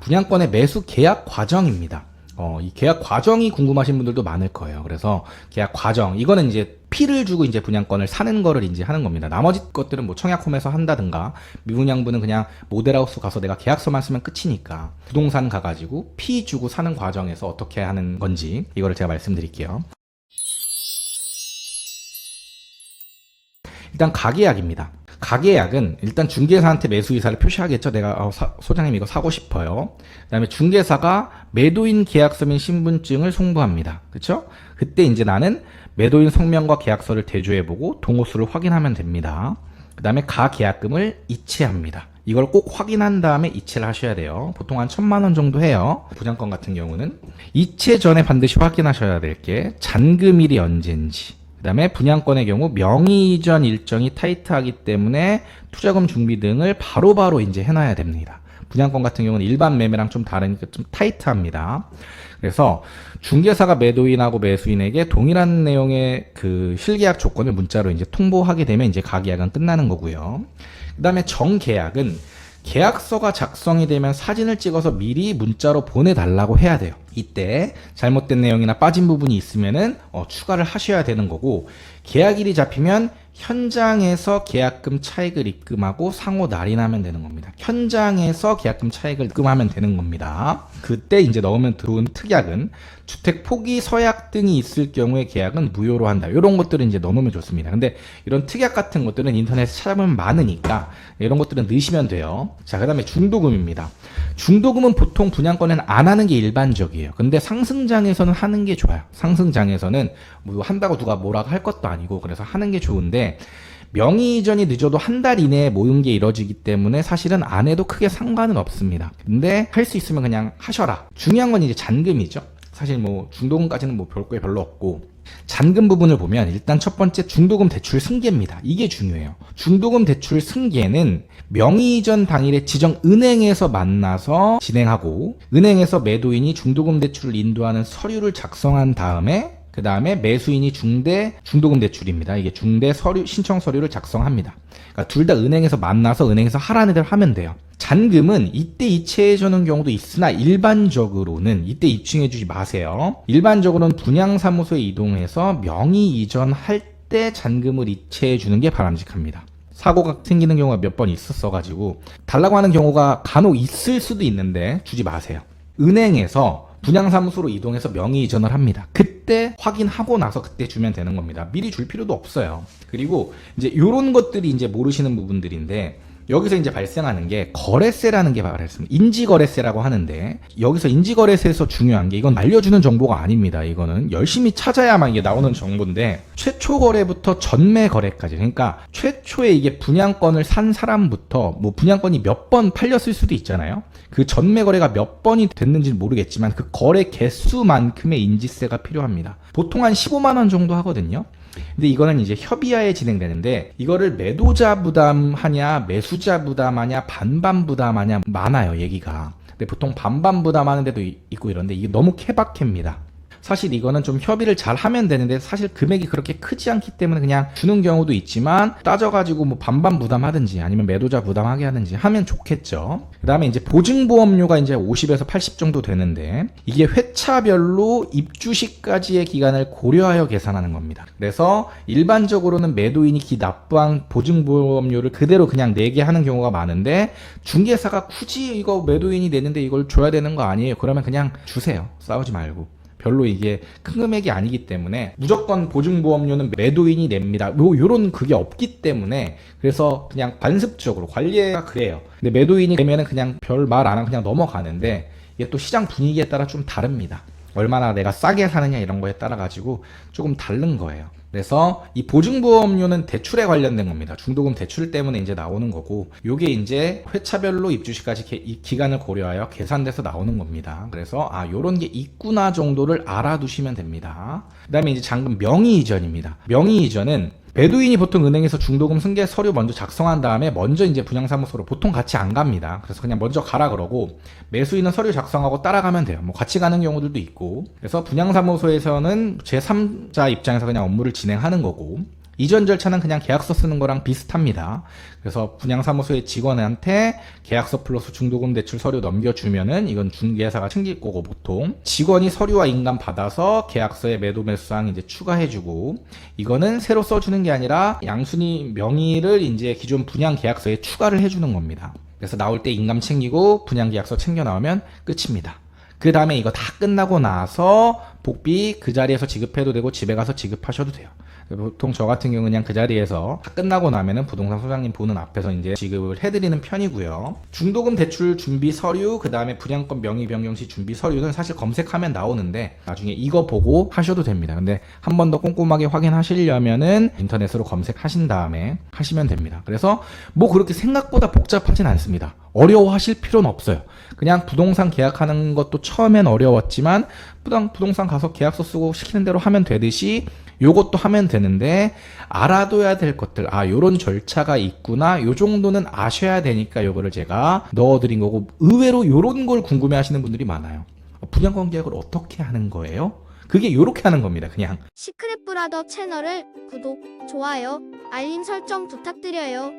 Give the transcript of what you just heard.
분양권의 매수 계약 과정입니다. 이 계약 과정이 궁금하신 분들도 많을 거예요. 그래서 계약 과정, 이거는 이제 피를 주고 이제 분양권을 사는 거를 이제 하는 겁니다. 나머지 것들은 뭐 청약홈에서 한다든가, 미분양분은 그냥 모델하우스 가서 내가 계약서만 쓰면 끝이니까 부동산 가가지고 피 주고 사는 과정에서 어떻게 하는 건지 이거를 제가 말씀드릴게요. 일단 가계약입니다. 가계약은 일단 중개사한테 매수 의사를 표시하겠죠. 내가 소장님 이거 사고 싶어요. 그 다음에 중개사가 매도인 계약서 및 신분증을 송부합니다. 그렇죠? 그때 이제 나는 매도인 성명과 계약서를 대조해보고 동호수를 확인하면 됩니다. 그 다음에 가계약금을 이체합니다. 이걸 꼭 확인한 다음에 이체를 하셔야 돼요. 보통 한 1,000만 원 정도 해요. 분양권 같은 경우는. 이체 전에 반드시 확인하셔야 될 게 잔금일이 언제인지, 그 다음에 분양권의 경우 명의 이전 일정이 타이트하기 때문에 투자금 준비 등을 바로바로 이제 해놔야 됩니다. 분양권 같은 경우는 일반 매매랑 좀 다르니까 좀 타이트합니다. 그래서 중개사가 매도인하고 매수인에게 동일한 내용의 그 실계약 조건을 문자로 이제 통보하게 되면 이제 가계약은 끝나는 거고요. 그 다음에 정계약은 계약서가 작성이 되면 사진을 찍어서 미리 문자로 보내달라고 해야 돼요. 이때 잘못된 내용이나 빠진 부분이 있으면은 추가를 하셔야 되는 거고, 계약일이 잡히면 현장에서 계약금 차익을 입금하고 상호 날인하면 되는 겁니다. 현장에서 계약금 차익을 입금하면 되는 겁니다. 그때 이제 넣으면 들어온 특약은 주택 포기 서약 등이 있을 경우에 계약은 무효로 한다. 이런 것들은 이제 넣으면 좋습니다. 근데 이런 특약 같은 것들은 인터넷에 찾아보면 많으니까 이런 것들은 넣으시면 돼요. 자, 그 다음에 중도금입니다. 중도금은 보통 분양권에는 안 하는 게 일반적이에요. 근데 상승장에서는 하는 게 좋아요. 상승장에서는 뭐 한다고 누가 뭐라고 할 것도 아니고, 그래서 하는 게 좋은데, 명의 이전이 늦어도 한 달 이내에 모든 게 이루어지기 때문에 사실은 안 해도 크게 상관은 없습니다. 근데 할 수 있으면 그냥 하셔라. 중요한 건 이제 잔금이죠. 사실 뭐 중도금까지는 뭐 별 게 별로 없고, 잔금 부분을 보면 일단 첫 번째 중도금 대출 승계입니다. 이게 중요해요. 중도금 대출 승계는 명의 이전 당일에 지정 은행에서 만나서 진행하고, 은행에서 매도인이 중도금 대출을 인도하는 서류를 작성한 다음에, 그 다음에 매수인이 중도금 대출입니다. 이게 중대 서류, 신청 서류를 작성합니다. 그러니까 둘 다 은행에서 만나서 은행에서 하라는 대로 하면 돼요. 잔금은 이때 이체해 주는 경우도 있으나 일반적으로는 이때 입증해 주지 마세요. 일반적으로는 분양사무소에 이동해서 명의 이전할 때 잔금을 이체해 주는 게 바람직합니다. 사고가 생기는 경우가 몇 번 있었어가지고 달라고 하는 경우가 간혹 있을 수도 있는데 주지 마세요. 은행에서 분양사무소로 이동해서 명의 이전을 합니다. 그때 확인하고 나서 그때 주면 되는 겁니다. 미리 줄 필요도 없어요. 그리고 이제 이런 것들이 이제 모르시는 부분들인데, 여기서 이제 발생하는 게 거래세라는 게 발생합니다. 인지거래세라고 하는데, 여기서 인지거래세에서 중요한 게, 이건 알려주는 정보가 아닙니다. 이거는 열심히 찾아야만 이게 나오는 정보인데, 최초 거래부터 전매 거래까지, 그러니까 최초에 이게 분양권을 산 사람부터 뭐 분양권이 몇 번 팔렸을 수도 있잖아요. 그 전매 거래가 몇 번이 됐는지는 모르겠지만 그 거래 개수만큼의 인지세가 필요합니다. 보통 한 15만 원 정도 하거든요. 근데 이거는 이제 협의하에 진행되는데, 이거를 매도자 부담하냐 매수자 부담하냐 반반 부담하냐 많아요, 얘기가. 근데 보통 반반 부담하는 데도 있고 이런데, 이게 너무 케바케입니다. 사실 이거는 좀 협의를 잘 하면 되는데, 사실 금액이 그렇게 크지 않기 때문에 그냥 주는 경우도 있지만, 따져가지고 뭐 반반 부담하든지 아니면 매도자 부담하게 하든지 하면 좋겠죠. 그 다음에 이제 보증보험료가 이제 50에서 80 정도 되는데, 이게 회차별로 입주 시까지의 기간을 고려하여 계산하는 겁니다. 그래서 일반적으로는 매도인이 납부한 보증보험료를 그대로 그냥 내게 하는 경우가 많은데, 중개사가 굳이 이거 매도인이 내는데 이걸 줘야 되는 거 아니에요? 그러면 그냥 주세요. 싸우지 말고. 별로 이게 큰 금액이 아니기 때문에 무조건 보증보험료는 매도인이 냅니다. 뭐 요런 그게 없기 때문에, 그래서 그냥 관습적으로 관리가 그래요. 근데 매도인이 되면은 그냥 별 말 안 하고 그냥 넘어가는데, 이게 또 시장 분위기에 따라 좀 다릅니다. 얼마나 내가 싸게 사느냐 이런 거에 따라 가지고 조금 다른 거예요. 그래서 이 보증보험료는 대출에 관련된 겁니다. 중도금 대출 때문에 이제 나오는 거고, 요게 이제 회차별로 입주시까지 기간을 고려하여 계산돼서 나오는 겁니다. 그래서 요런 게 있구나 정도를 알아두시면 됩니다. 그 다음에 이제 잔금 명의 이전입니다. 명의 이전은 매도인이 보통 은행에서 중도금 승계 서류 먼저 작성한 다음에 먼저 이제 분양사무소로 보통 같이 안 갑니다. 그래서 그냥 먼저 가라 그러고, 매수인은 서류 작성하고 따라가면 돼요. 뭐 같이 가는 경우들도 있고. 그래서 분양사무소에서는 제3자 입장에서 그냥 업무를 진행하는 거고, 이전 절차는 그냥 계약서 쓰는 거랑 비슷합니다. 그래서 분양사무소의 직원한테 계약서 플러스 중도금 대출 서류 넘겨주면은 이건 중개사가 챙길 거고, 보통 직원이 서류와 인감 받아서 계약서에 매도 매수사항 이제 추가해주고, 이거는 새로 써주는 게 아니라 양순이 명의를 이제 기존 분양 계약서에 추가를 해주는 겁니다. 그래서 나올 때 인감 챙기고 분양 계약서 챙겨 나오면 끝입니다. 그 다음에 이거 다 끝나고 나서 복비 그 자리에서 지급해도 되고 집에 가서 지급하셔도 돼요. 보통 저 같은 경우는 그냥 그 자리에서 다 끝나고 나면은 부동산 소장님 보는 앞에서 이제 지급을 해드리는 편이고요. 중도금 대출 준비 서류, 그 다음에 분양권 명의 변경 시 준비 서류는 사실 검색하면 나오는데 나중에 이거 보고 하셔도 됩니다. 근데 한 번 더 꼼꼼하게 확인하시려면은 인터넷으로 검색하신 다음에 하시면 됩니다. 그래서 뭐 그렇게 생각보다 복잡하진 않습니다. 어려워하실 필요는 없어요. 그냥 부동산 계약하는 것도 처음엔 어려웠지만 부동산 가서 계약서 쓰고 시키는 대로 하면 되듯이 요것도 하면 되는데, 알아둬야 될 것들, 요런 절차가 있구나, 요 정도는 아셔야 되니까 요거를 제가 넣어드린 거고, 의외로 요런 걸 궁금해 하시는 분들이 많아요. 분양권 계약을 어떻게 하는 거예요? 그게 요렇게 하는 겁니다. 그냥 시크릿 브라더 채널을 구독, 좋아요, 알림 설정 부탁드려요.